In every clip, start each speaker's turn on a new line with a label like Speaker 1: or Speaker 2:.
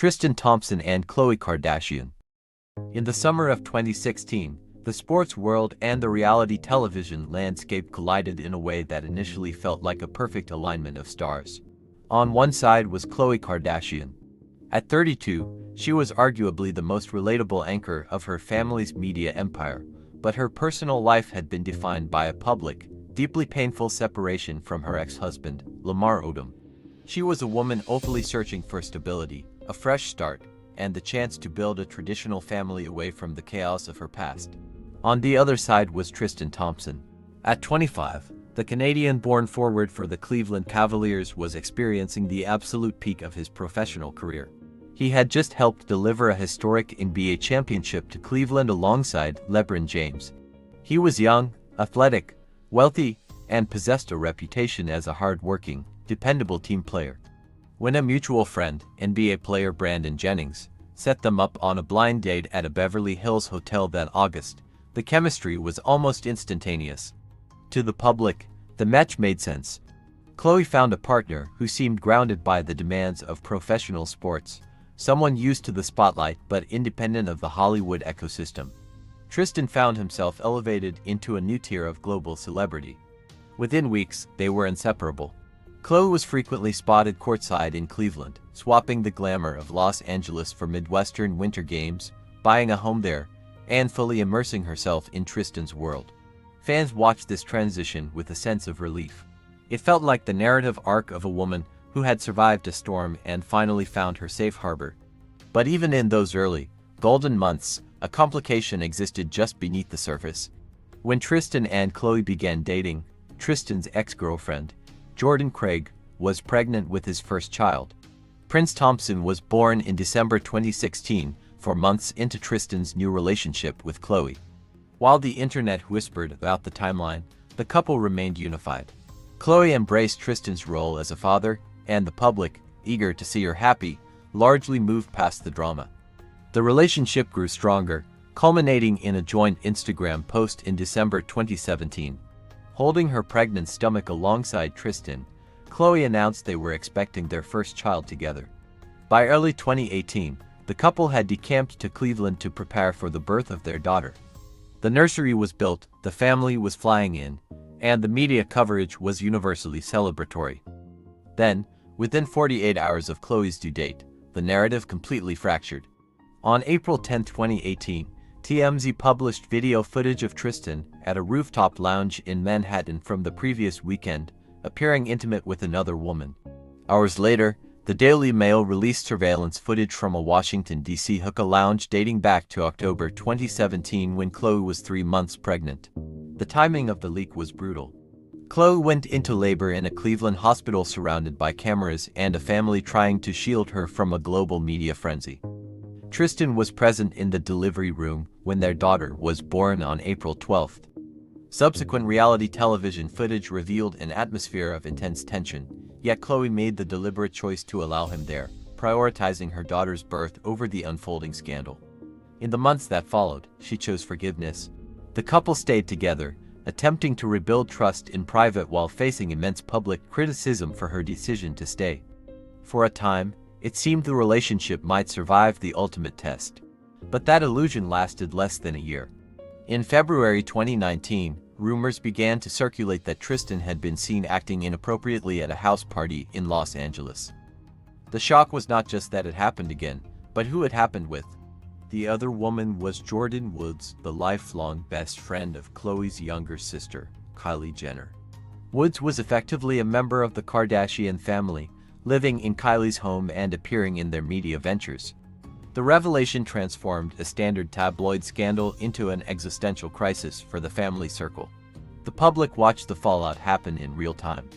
Speaker 1: Tristan Thompson and Khloé Kardashian. In the summer of 2016, the sports world and the reality television landscape collided in a way that initially felt like a perfect alignment of stars. On one side was Khloé Kardashian. At 32, she was arguably the most relatable anchor of her family's media empire, but her personal life had been defined by a public, deeply painful separation from her ex-husband, Lamar Odom. She was a woman openly searching for stability, a fresh start, and the chance to build a traditional family away from the chaos of her past. On the other side was Tristan Thompson. At 25, the Canadian-born forward for the Cleveland Cavaliers was experiencing the absolute peak of his professional career. He had just helped deliver a historic NBA championship to Cleveland alongside LeBron James. He was young, athletic, wealthy, and possessed a reputation as a hard-working, dependable team player. When a mutual friend, NBA player Brandon Jennings, set them up on a blind date at a Beverly Hills hotel that August, the chemistry was almost instantaneous. To the public, the match made sense. Khloé found a partner who seemed grounded by the demands of professional sports, someone used to the spotlight but independent of the Hollywood ecosystem. Tristan found himself elevated into a new tier of global celebrity. Within weeks, they were inseparable. Khloé was frequently spotted courtside in Cleveland, swapping the glamour of Los Angeles for Midwestern winter games, buying a home there, and fully immersing herself in Tristan's world. Fans watched this transition with a sense of relief. It felt like the narrative arc of a woman who had survived a storm and finally found her safe harbor. But even in those early, golden months, a complication existed just beneath the surface. When Tristan and Khloé began dating, Tristan's ex-girlfriend, Jordan Craig, was pregnant with his first child. Prince Thompson was born in December 2016, 4 months into Tristan's new relationship with Khloé. While the internet whispered about the timeline, the couple remained unified. Khloé embraced Tristan's role as a father, and the public, eager to see her happy, largely moved past the drama. The relationship grew stronger, culminating in a joint Instagram post in December 2017. Holding her pregnant stomach alongside Tristan, Khloé announced they were expecting their first child together. By early 2018, the couple had decamped to Cleveland to prepare for the birth of their daughter. The nursery was built, the family was flying in, and the media coverage was universally celebratory. Then, within 48 hours of Khloé's due date, the narrative completely fractured. On April 10, 2018, TMZ published video footage of Tristan at a rooftop lounge in Manhattan from the previous weekend, appearing intimate with another woman. Hours later, the Daily Mail released surveillance footage from a Washington, D.C. hookah lounge dating back to October 2017 when Khloé was 3 months pregnant. The timing of the leak was brutal. Khloé went into labor in a Cleveland hospital surrounded by cameras and a family trying to shield her from a global media frenzy. Tristan was present in the delivery room when their daughter was born on April 12. Subsequent reality television footage revealed an atmosphere of intense tension, yet Khloé made the deliberate choice to allow him there, prioritizing her daughter's birth over the unfolding scandal. In the months that followed, she chose forgiveness. The couple stayed together, attempting to rebuild trust in private while facing immense public criticism for her decision to stay. For a time, it seemed the relationship might survive the ultimate test. But that illusion lasted less than a year. In February 2019, rumors began to circulate that Tristan had been seen acting inappropriately at a house party in Los Angeles. The shock was not just that it happened again, but who it happened with. The other woman was Jordyn Woods, the lifelong best friend of Khloé's younger sister, Kylie Jenner. Woods was effectively a member of the Kardashian family, living in Kylie's home and appearing in their media ventures. The revelation transformed a standard tabloid scandal into an existential crisis for the family circle. The public watched the fallout happen in real time.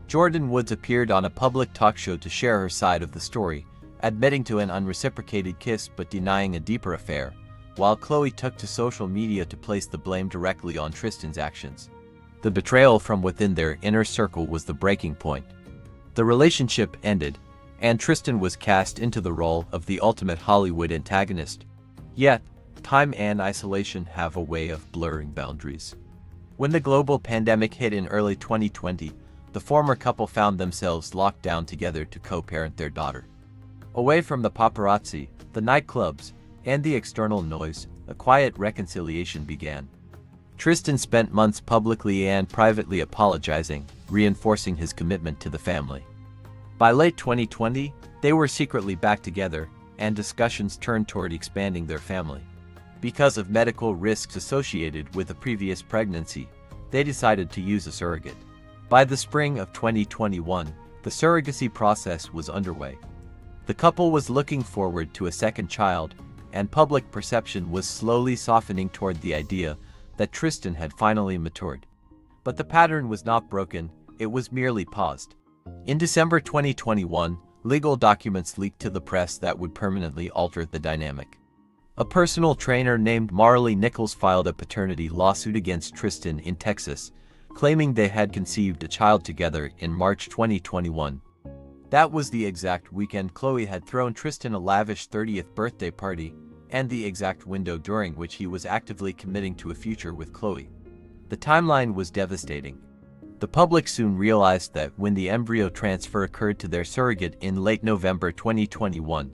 Speaker 1: Jordyn Woods appeared on a public talk show to share her side of the story, admitting to an unreciprocated kiss but denying a deeper affair, while Khloé took to social media to place the blame directly on Tristan's actions. The betrayal from within their inner circle was the breaking point. The relationship ended, and Tristan was cast into the role of the ultimate Hollywood antagonist. Yet, time and isolation have a way of blurring boundaries. When the global pandemic hit in early 2020, the former couple found themselves locked down together to co-parent their daughter. Away from the paparazzi, the nightclubs, and the external noise, a quiet reconciliation began. Tristan spent months publicly and privately apologizing, reinforcing his commitment to the family. By late 2020, they were secretly back together, and discussions turned toward expanding their family. Because of medical risks associated with a previous pregnancy, they decided to use a surrogate. By the spring of 2021, the surrogacy process was underway. The couple was looking forward to a second child, and public perception was slowly softening toward the idea that Tristan had finally matured. But the pattern was not broken, it was merely paused. In December 2021, legal documents leaked to the press that would permanently alter the dynamic. A personal trainer named Marley Nichols filed a paternity lawsuit against Tristan in Texas, claiming they had conceived a child together in March 2021. That was the exact weekend Khloe had thrown Tristan a lavish 30th birthday party, and the exact window during which he was actively committing to a future with Khloe. The timeline was devastating. The public soon realized that when the embryo transfer occurred to their surrogate in late November 2021,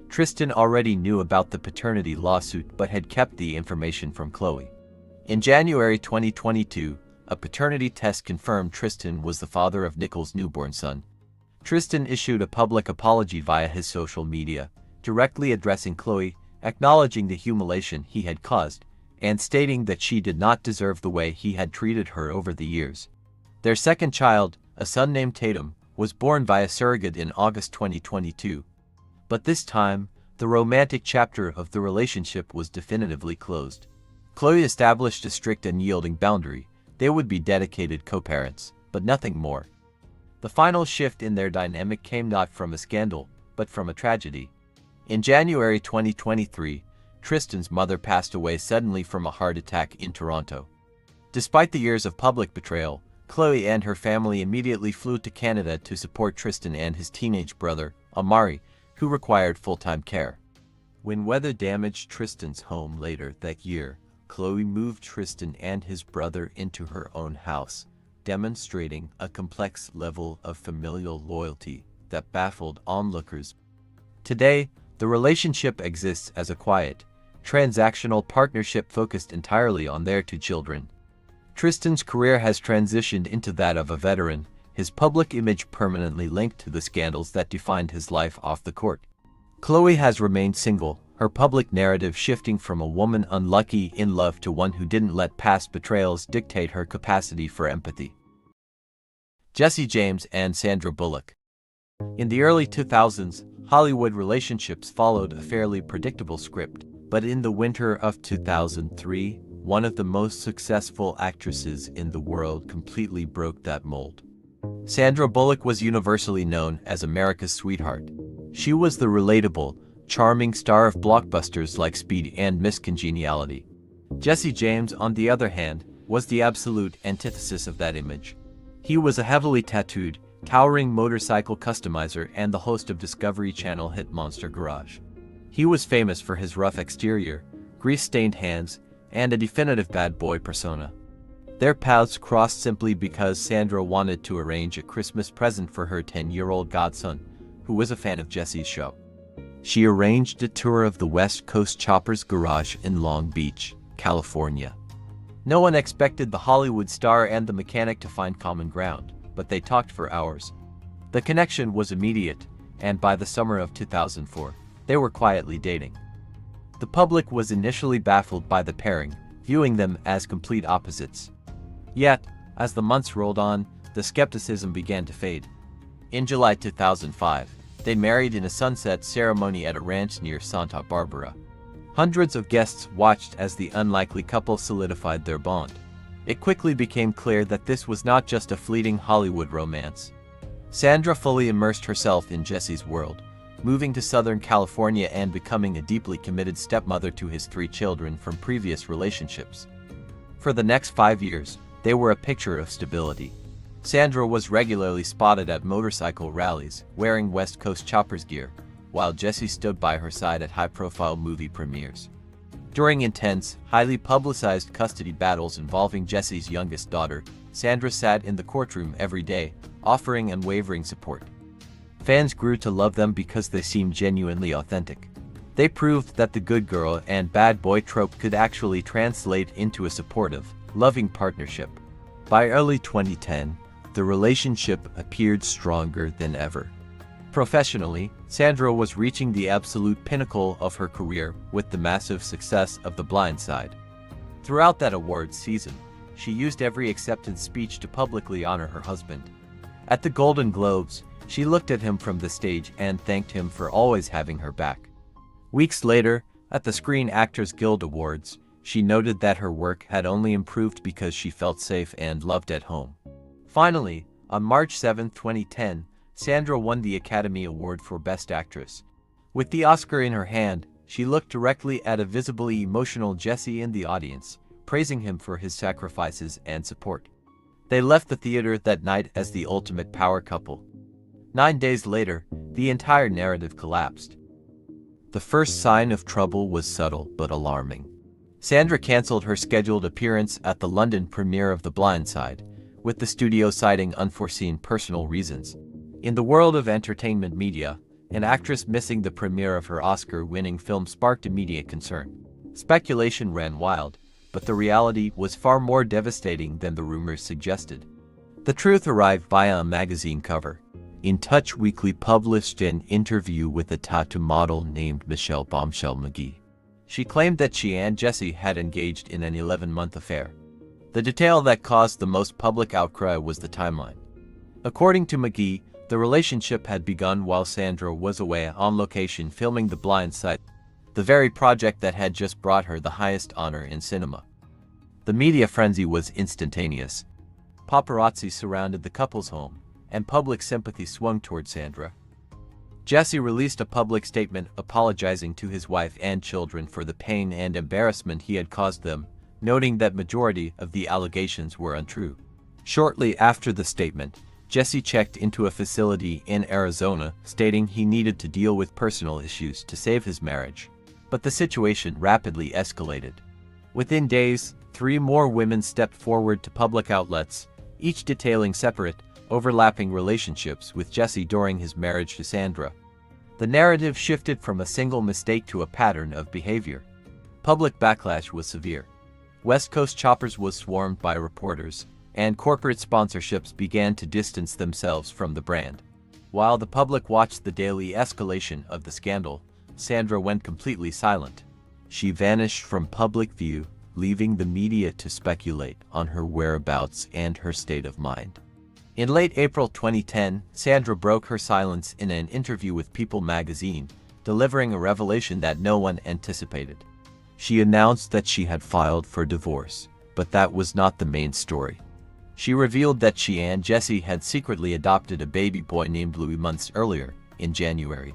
Speaker 1: Tristan already knew about the paternity lawsuit but had kept the information from Khloe. In January 2022, a paternity test confirmed Tristan was the father of Nichols' newborn son. Tristan issued a public apology via his social media, directly addressing Khloe, acknowledging the humiliation he had caused, and stating that she did not deserve the way he had treated her over the years. Their second child, a son named Tatum, was born via surrogate in August 2022. But this time, the romantic chapter of the relationship was definitively closed. Khloe established a strict and yielding boundary. They would be dedicated co-parents, but nothing more. The final shift in their dynamic came not from a scandal, but from a tragedy. In January 2023, Tristan's mother passed away suddenly from a heart attack in Toronto. Despite the years of public betrayal, Khloe and her family immediately flew to Canada to support Tristan and his teenage brother, Amari, who required full-time care. When weather damaged Tristan's home later that year, Khloe moved Tristan and his brother into her own house, demonstrating a complex level of familial loyalty that baffled onlookers. Today, the relationship exists as a quiet, transactional partnership focused entirely on their two children. Tristan's career has transitioned into that of a veteran, his public image permanently linked to the scandals that defined his life off the court. Khloe has remained single, her public narrative shifting from a woman unlucky in love to one who didn't let past betrayals dictate her capacity for empathy. Jesse James and Sandra Bullock. In the early 2000s, Hollywood relationships followed a fairly predictable script, but in the winter of 2003, one of the most successful actresses in the world completely broke that mold. Sandra Bullock was universally known as America's sweetheart. She was the relatable, charming star of blockbusters like Speed and Miss Congeniality. Jesse James, on the other hand, was the absolute antithesis of that image. He was a heavily tattooed, towering motorcycle customizer and the host of Discovery Channel hit Monster Garage. He was famous for his rough exterior, grease-stained hands, and a definitive bad boy persona. Their paths crossed simply because Sandra wanted to arrange a Christmas present for her 10-year-old godson, who was a fan of Jesse's show. She arranged a tour of the West Coast Chopper's garage in Long Beach, California. No one expected the Hollywood star and the mechanic to find common ground, but they talked for hours. The connection was immediate, and by the summer of 2004, they were quietly dating. The public was initially baffled by the pairing, viewing them as complete opposites. Yet, as the months rolled on, the skepticism began to fade. In July 2005, they married in a sunset ceremony at a ranch near Santa Barbara. Hundreds of guests watched as the unlikely couple solidified their bond. It quickly became clear that this was not just a fleeting Hollywood romance. Sandra fully immersed herself in Jesse's world, moving to Southern California and becoming a deeply committed stepmother to his 3 children from previous relationships. For the next 5 years, they were a picture of stability. Sandra was regularly spotted at motorcycle rallies, wearing West Coast Choppers gear, while Jesse stood by her side at high-profile movie premieres. During intense, highly publicized custody battles involving Jesse's youngest daughter, Sandra sat in the courtroom every day, offering unwavering support. Fans grew to love them because they seemed genuinely authentic. They proved that the good girl and bad boy trope could actually translate into a supportive, loving partnership. By early 2010, the relationship appeared stronger than ever. Professionally, Sandra was reaching the absolute pinnacle of her career with the massive success of The Blind Side. Throughout that awards season, she used every acceptance speech to publicly honor her husband. At the Golden Globes, she looked at him from the stage and thanked him for always having her back. Weeks later, at the Screen Actors Guild Awards, she noted that her work had only improved because she felt safe and loved at home. Finally, on March 7, 2010, Sandra won the Academy Award for Best Actress. With the Oscar in her hand, she looked directly at a visibly emotional Jesse in the audience, praising him for his sacrifices and support. They left the theater that night as the ultimate power couple. 9 days later, the entire narrative collapsed. The first sign of trouble was subtle but alarming. Sandra canceled her scheduled appearance at the London premiere of The Blind Side, with the studio citing unforeseen personal reasons. In the world of entertainment media, an actress missing the premiere of her Oscar-winning film sparked immediate concern. Speculation ran wild, but the reality was far more devastating than the rumors suggested. The truth arrived via a magazine cover. In Touch Weekly published an interview with a tattoo model named Michelle Bombshell McGee. She claimed that she and Jesse had engaged in an 11-month affair. The detail that caused the most public outcry was the timeline. According to McGee, the relationship had begun while Sandra was away on location filming The Blind Side, the very project that had just brought her the highest honor in cinema. The media frenzy was instantaneous. Paparazzi surrounded the couple's home, and public sympathy swung toward Sandra. Jesse released a public statement apologizing to his wife and children for the pain and embarrassment he had caused them, noting that majority of the allegations were untrue. Shortly after the statement, Jesse checked into a facility in Arizona, stating he needed to deal with personal issues to save his marriage. But the situation rapidly escalated. Within days, 3 more women stepped forward to public outlets, each detailing separate, overlapping relationships with Jesse during his marriage to Sandra. The narrative shifted from a single mistake to a pattern of behavior. Public backlash was severe. West Coast choppers was swarmed by reporters, and corporate sponsorships began to distance themselves from the brand. While the public watched the daily escalation of the scandal, Sandra went completely silent. She vanished from public view, leaving the media to speculate on her whereabouts and her state of mind. In late April 2010, Sandra broke her silence in an interview with People magazine, delivering a revelation that no one anticipated. She announced that she had filed for divorce, but that was not the main story. She revealed that she and Jesse had secretly adopted a baby boy named Louis months earlier, in January.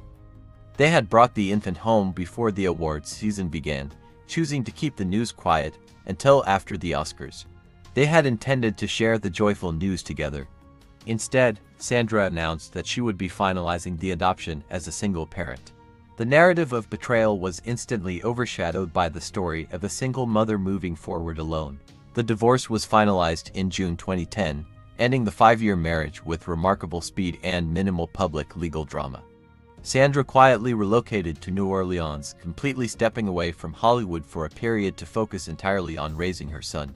Speaker 1: They had brought the infant home before the awards season began, choosing to keep the news quiet until after the Oscars. They had intended to share the joyful news together. Instead, Sandra announced that she would be finalizing the adoption as a single parent. The narrative of betrayal was instantly overshadowed by the story of a single mother moving forward alone. The divorce was finalized in June 2010, ending the 5-year marriage with remarkable speed and minimal public legal drama. Sandra quietly relocated to New Orleans, completely stepping away from Hollywood for a period to focus entirely on raising her son.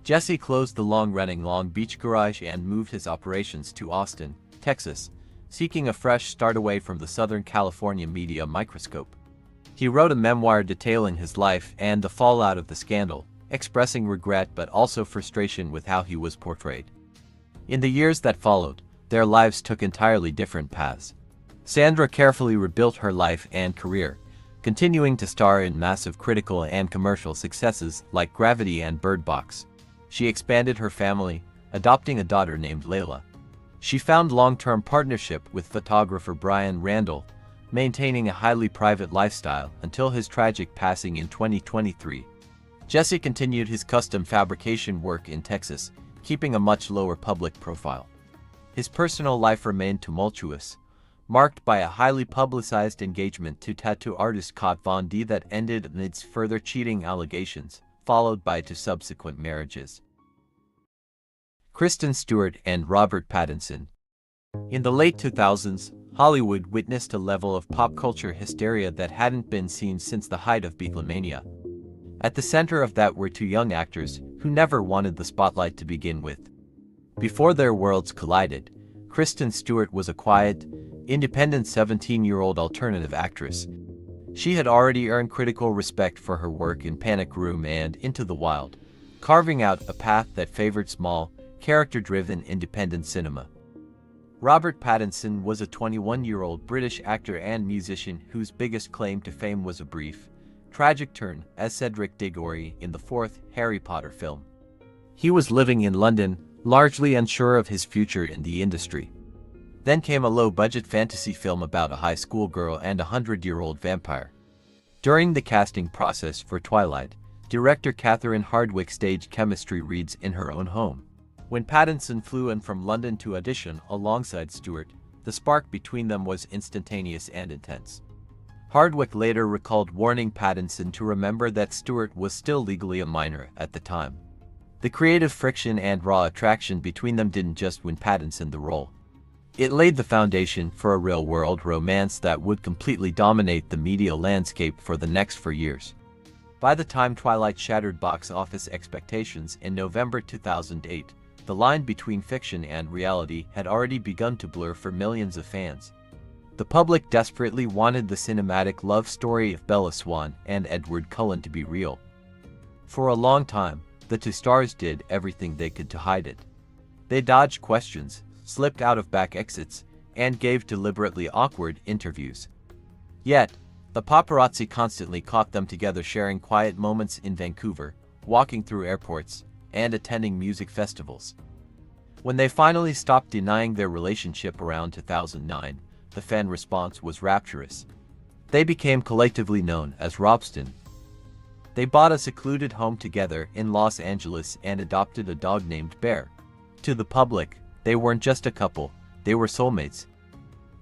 Speaker 1: Jesse closed the long-running Long Beach garage and moved his operations to Austin, Texas, seeking a fresh start away from the Southern California media microscope. He wrote a memoir detailing his life and the fallout of the scandal, expressing regret but also frustration with how he was portrayed. In the years that followed, their lives took entirely different paths. Sandra carefully rebuilt her life and career, continuing to star in massive critical and commercial successes like Gravity and Bird Box. She expanded her family, adopting a daughter named Layla. She found long-term partnership with photographer Brian Randall, maintaining a highly private lifestyle until his tragic passing in 2023. Jesse continued his custom fabrication work in Texas, keeping a much lower public profile. His personal life remained tumultuous, marked by a highly publicized engagement to tattoo artist Kat Von D that ended amidst further cheating allegations, followed by 2 subsequent marriages. Kristen Stewart and Robert Pattinson. In the late 2000s, Hollywood witnessed a level of pop culture hysteria that hadn't been seen since the height of Beatlemania. At the center of that were two young actors who never wanted the spotlight to begin with. Before their worlds collided, Kristen Stewart was a quiet, independent 17-year-old alternative actress. She had already earned critical respect for her work in Panic Room and Into the Wild, carving out a path that favored small, character-driven independent cinema. Robert Pattinson was a 21-year-old British actor and musician whose biggest claim to fame was a brief, tragic turn as Cedric Diggory in the fourth Harry Potter film. He was living in London, largely unsure of his future in the industry. Then came a low-budget fantasy film about a high school girl and a 100-year-old vampire. During the casting process for Twilight, director Catherine Hardwicke staged chemistry reads in her own home. When Pattinson flew in from London to audition alongside Stewart, the spark between them was instantaneous and intense. Hardwicke later recalled warning Pattinson to remember that Stewart was still legally a minor at the time. The creative friction and raw attraction between them didn't just win Pattinson the role. It laid the foundation for a real-world romance that would completely dominate the media landscape for the next 4 years. By the time Twilight shattered box office expectations in November 2008, the line between fiction and reality had already begun to blur for millions of fans. The public desperately wanted the cinematic love story of Bella Swan and Edward Cullen to be real. For a long time, the two stars did everything they could to hide it. They dodged questions, slipped out of back exits, and gave deliberately awkward interviews. Yet, the paparazzi constantly caught them together sharing quiet moments in Vancouver, walking through airports, and attending music festivals. When they finally stopped denying their relationship around 2009, the fan response was rapturous. They became collectively known as Robston. They bought a secluded home together in Los Angeles and adopted a dog named Bear. To the public, they weren't just a couple, they were soulmates.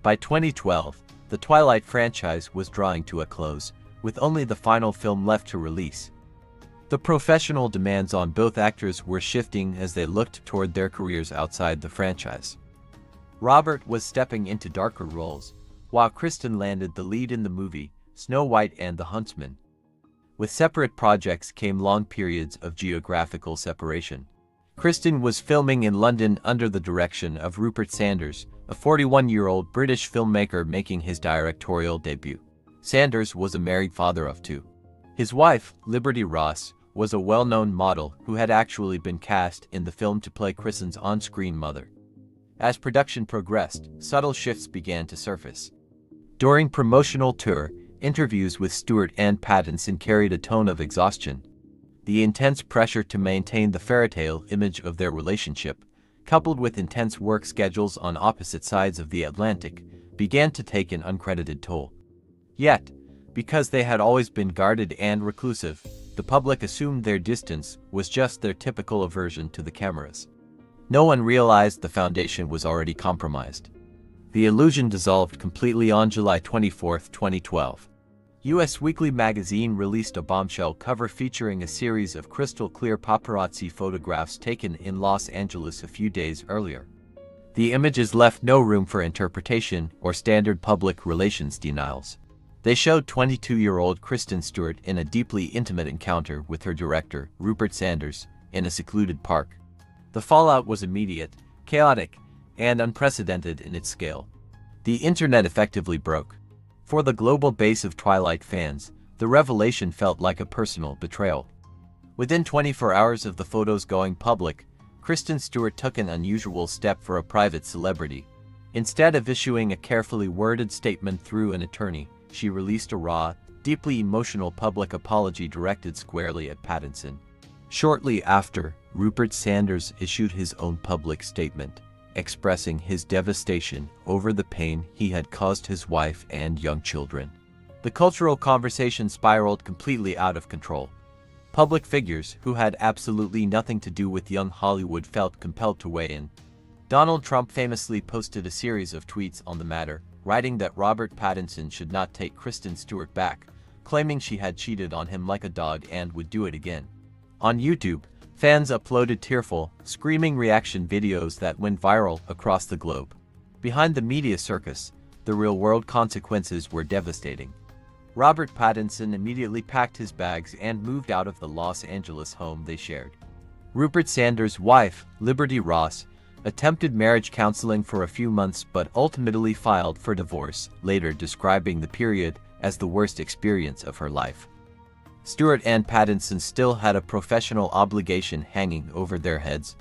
Speaker 1: By 2012, the Twilight franchise was drawing to a close, with only the final film left to release. The professional demands on both actors were shifting as they looked toward their careers outside the franchise. Robert was stepping into darker roles, while Kristen landed the lead in the movie Snow White and the Huntsman. With separate projects came long periods of geographical separation. Kristen was filming in London under the direction of Rupert Sanders, a 41-year-old British filmmaker making his directorial debut. Sanders was a married father of two. His wife, Liberty Ross, was a well-known model who had actually been cast in the film to play Kristen's on-screen mother. As production progressed, subtle shifts began to surface. During promotional tour, interviews with Stewart and Pattinson carried a tone of exhaustion. The intense pressure to maintain the fairytale image of their relationship, coupled with intense work schedules on opposite sides of the Atlantic, began to take an uncredited toll. Yet, because they had always been guarded and reclusive, the public assumed their distance was just their typical aversion to the cameras. No one realized the foundation was already compromised. The illusion dissolved completely on July 24, 2012. US Weekly magazine released a bombshell cover featuring a series of crystal-clear paparazzi photographs taken in Los Angeles a few days earlier. The images left no room for interpretation or standard public relations denials. They showed 22-year-old Kristen Stewart in a deeply intimate encounter with her director, Rupert Sanders, in a secluded park. The fallout was immediate, chaotic, and unprecedented in its scale. The internet effectively broke. For the global base of Twilight fans, the revelation felt like a personal betrayal. Within 24 hours of the photos going public, Kristen Stewart took an unusual step for a private celebrity. Instead of issuing a carefully worded statement through an attorney, she released a raw, deeply emotional public apology directed squarely at Pattinson. Shortly after, Rupert Sanders issued his own public statement, expressing his devastation over the pain he had caused his wife and young children. The cultural conversation spiraled completely out of control. Public figures who had absolutely nothing to do with young Hollywood felt compelled to weigh in. Donald Trump famously posted a series of tweets on the matter, writing that Robert Pattinson should not take Kristen Stewart back, claiming she had cheated on him like a dog and would do it again. On YouTube, fans uploaded tearful, screaming reaction videos that went viral across the globe. Behind the media circus, the real-world consequences were devastating. Robert Pattinson immediately packed his bags and moved out of the Los Angeles home they shared. Rupert Sanders' wife, Liberty Ross, attempted marriage counseling for a few months but ultimately filed for divorce, later describing the period as the worst experience of her life. Stewart and Pattinson still had a professional obligation hanging over their heads: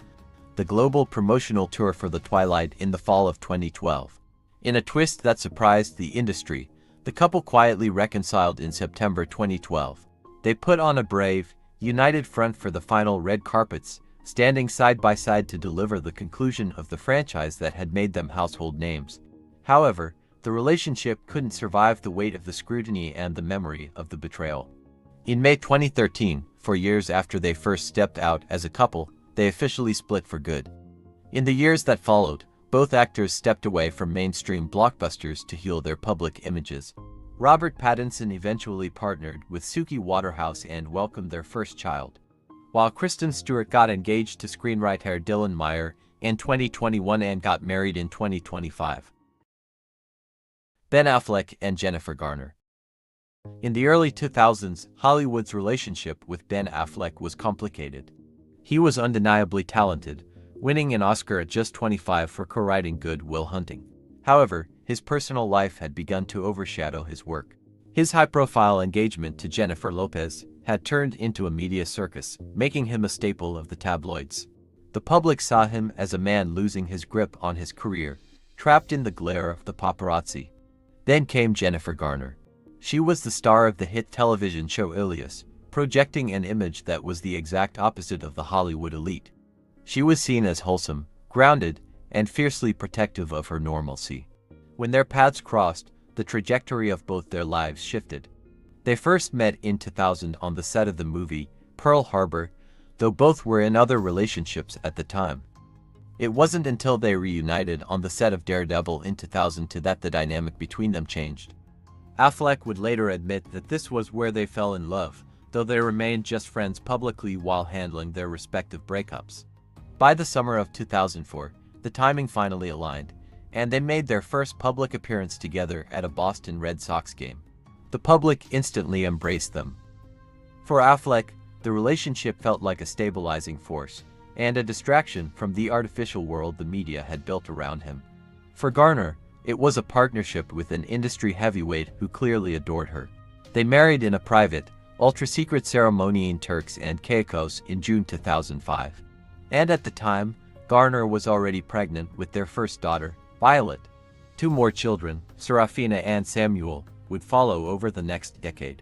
Speaker 1: the global promotional tour for The Twilight in the fall of 2012. In a twist that surprised the industry, the couple quietly reconciled in September 2012. They put on a brave, united front for the final red carpets, standing side by side to deliver the conclusion of the franchise that had made them household names. However, the relationship couldn't survive the weight of the scrutiny and the memory of the betrayal. In May 2013, 4 years after they first stepped out as a couple, they officially split for good. In the years that followed, both actors stepped away from mainstream blockbusters to heal their public images. Robert Pattinson eventually partnered with Suki Waterhouse and welcomed their first child, while Kristen Stewart got engaged to screenwriter Dylan Meyer in 2021 and got married in 2025. Ben Affleck and Jennifer Garner. In the early 2000s, Hollywood's relationship with Ben Affleck was complicated. He was undeniably talented, winning an Oscar at just 25 for co-writing Good Will Hunting. However, his personal life had begun to overshadow his work. His high-profile engagement to Jennifer Lopez had turned into a media circus, making him a staple of the tabloids. The public saw him as a man losing his grip on his career, trapped in the glare of the paparazzi. Then came Jennifer Garner. She was the star of the hit television show Alias, projecting an image that was the exact opposite of the Hollywood elite. She was seen as wholesome, grounded, and fiercely protective of her normalcy. When their paths crossed, the trajectory of both their lives shifted. They first met in 2000 on the set of the movie Pearl Harbor, though both were in other relationships at the time. It wasn't until they reunited on the set of Daredevil in 2002 that the dynamic between them changed. Affleck would later admit that this was where they fell in love, though they remained just friends publicly while handling their respective breakups. By the summer of 2004, the timing finally aligned, and they made their first public appearance together at a Boston Red Sox game. The public instantly embraced them. For Affleck, the relationship felt like a stabilizing force, and a distraction from the artificial world the media had built around him. For Garner, it was a partnership with an industry heavyweight who clearly adored her. They married in a private, ultra-secret ceremony in Turks and Caicos in June 2005. And at the time, Garner was already pregnant with their first daughter, Violet. 2 more children, Serafina and Samuel, would follow over the next decade.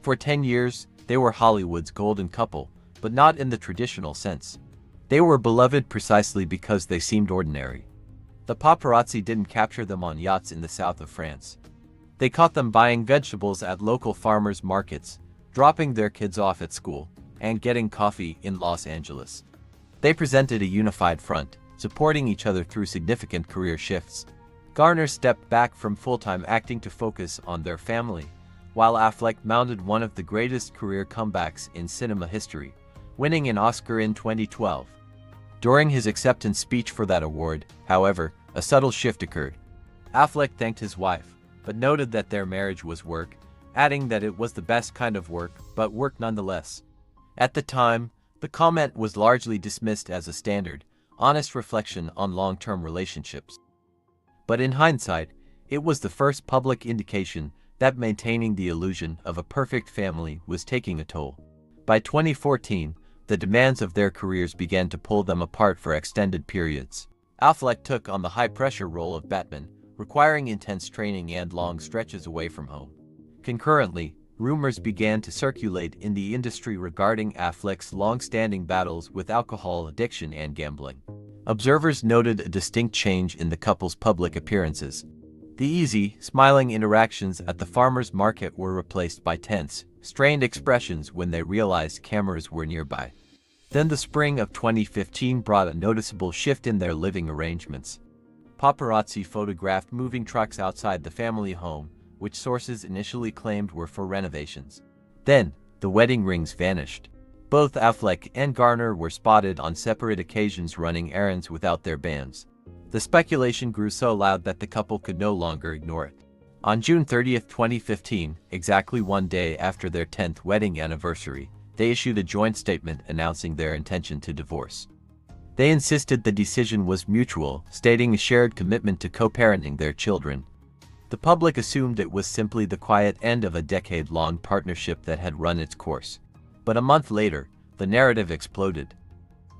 Speaker 1: For 10 years, they were Hollywood's golden couple, but not in the traditional sense. They were beloved precisely because they seemed ordinary. The paparazzi didn't capture them on yachts in the south of France. They caught them buying vegetables at local farmers' markets, dropping their kids off at school, and getting coffee in Los Angeles. They presented a unified front, supporting each other through significant career shifts. Garner stepped back from full-time acting to focus on their family, while Affleck mounted one of the greatest career comebacks in cinema history, winning an Oscar in 2012. During his acceptance speech for that award, however, a subtle shift occurred. Affleck thanked his wife, but noted that their marriage was work, adding that it was the best kind of work, but work nonetheless. At the time, the comment was largely dismissed as a standard, honest reflection on long-term relationships. But in hindsight, it was the first public indication that maintaining the illusion of a perfect family was taking a toll. By 2014, the demands of their careers began to pull them apart for extended periods. Affleck took on the high-pressure role of Batman, requiring intense training and long stretches away from home. Concurrently, rumors began to circulate in the industry regarding Affleck's long-standing battles with alcohol addiction and gambling. Observers noted a distinct change in the couple's public appearances. The easy, smiling interactions at the farmer's market were replaced by tense, strained expressions when they realized cameras were nearby. Then the spring of 2015 brought a noticeable shift in their living arrangements. Paparazzi photographed moving trucks outside the family home, which sources initially claimed were for renovations. Then, the wedding rings vanished. Both Affleck and Garner were spotted on separate occasions running errands without their bands. The speculation grew so loud that the couple could no longer ignore it. On June 30, 2015, exactly one day after their 10th wedding anniversary, they issued a joint statement announcing their intention to divorce. They insisted the decision was mutual, stating a shared commitment to co-parenting their children. The public assumed it was simply the quiet end of a decade-long partnership that had run its course. But a month later, the narrative exploded.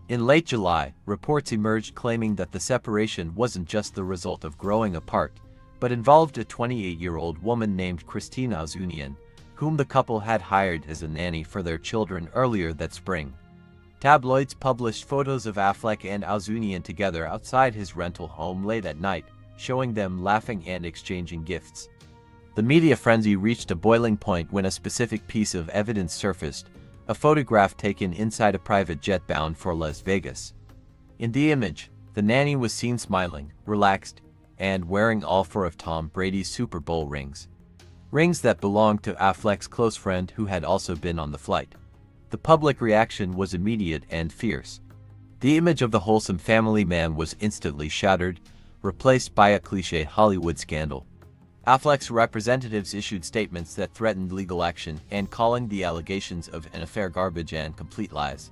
Speaker 1: In late July, reports emerged claiming that the separation wasn't just the result of growing apart, but involved a 28-year-old woman named Christine Ozunian, whom the couple had hired as a nanny for their children earlier that spring. Tabloids published photos of Affleck and Ozunian together outside his rental home late at night, showing them laughing and exchanging gifts. The media frenzy reached a boiling point when a specific piece of evidence surfaced, a photograph taken inside a private jet bound for Las Vegas. In the image, the nanny was seen smiling, relaxed, and wearing all four of Tom Brady's Super Bowl rings. Rings that belonged to Affleck's close friend who had also been on the flight. The public reaction was immediate and fierce. The image of the wholesome family man was instantly shattered, replaced by a cliché Hollywood scandal. Affleck's representatives issued statements that threatened legal action and calling the allegations of an affair garbage and complete lies.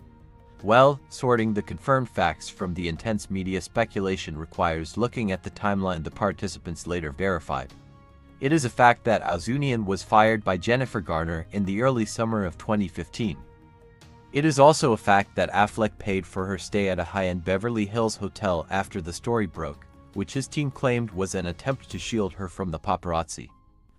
Speaker 1: Well, sorting the confirmed facts from the intense media speculation requires looking at the timeline the participants later verified. It is a fact that Ozunian was fired by Jennifer Garner in the early summer of 2015. It is also a fact that Affleck paid for her stay at a high-end Beverly Hills hotel after the story broke, which his team claimed was an attempt to shield her from the paparazzi.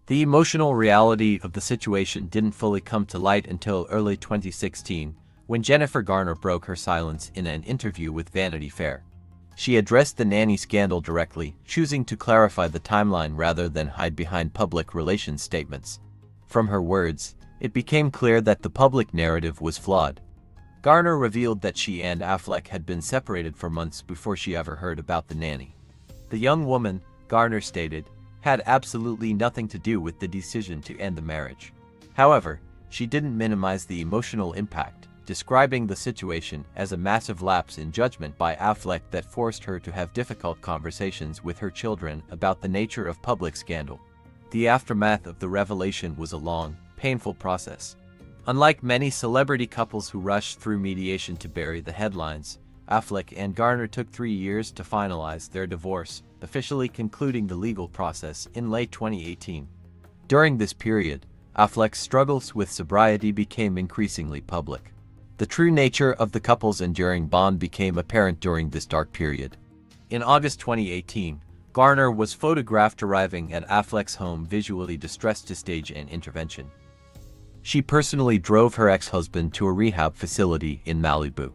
Speaker 1: The emotional reality of the situation didn't fully come to light until early 2016, when Jennifer Garner broke her silence in an interview with Vanity Fair. She addressed the nanny scandal directly, choosing to clarify the timeline rather than hide behind public relations statements. From her words, it became clear that the public narrative was flawed. Garner revealed that she and Affleck had been separated for months before she ever heard about the nanny. The young woman, Garner stated, had absolutely nothing to do with the decision to end the marriage. However, she didn't minimize the emotional impact, describing the situation as a massive lapse in judgment by Affleck that forced her to have difficult conversations with her children about the nature of public scandal. The aftermath of the revelation was a long, painful process. Unlike many celebrity couples who rushed through mediation to bury the headlines, Affleck and Garner took 3 years to finalize their divorce, officially concluding the legal process in late 2018. During this period, Affleck's struggles with sobriety became increasingly public. The true nature of the couple's enduring bond became apparent during this dark period. In August 2018, Garner was photographed arriving at Affleck's home visually distressed to stage an intervention. She personally drove her ex-husband to a rehab facility in Malibu.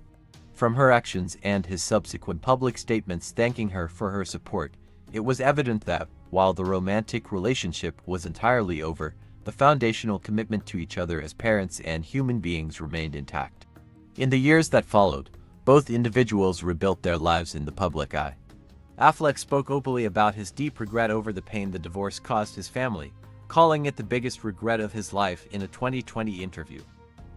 Speaker 1: From her actions and his subsequent public statements thanking her for her support, it was evident that, while the romantic relationship was entirely over, the foundational commitment to each other as parents and human beings remained intact. In the years that followed, both individuals rebuilt their lives in the public eye. Affleck spoke openly about his deep regret over the pain the divorce caused his family, calling it the biggest regret of his life in a 2020 interview.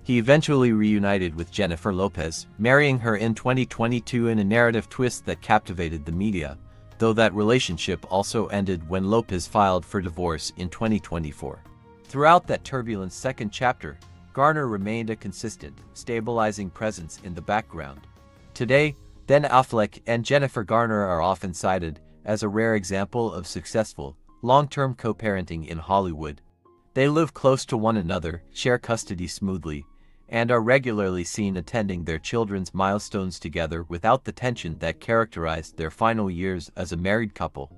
Speaker 1: He eventually reunited with Jennifer Lopez, marrying her in 2022 in a narrative twist that captivated the media, though that relationship also ended when Lopez filed for divorce in 2024. Throughout that turbulent second chapter, Garner remained a consistent, stabilizing presence in the background. Today, Ben Affleck and Jennifer Garner are often cited as a rare example of successful, long-term co-parenting in Hollywood. They live close to one another, share custody smoothly, and are regularly seen attending their children's milestones together without the tension that characterized their final years as a married couple.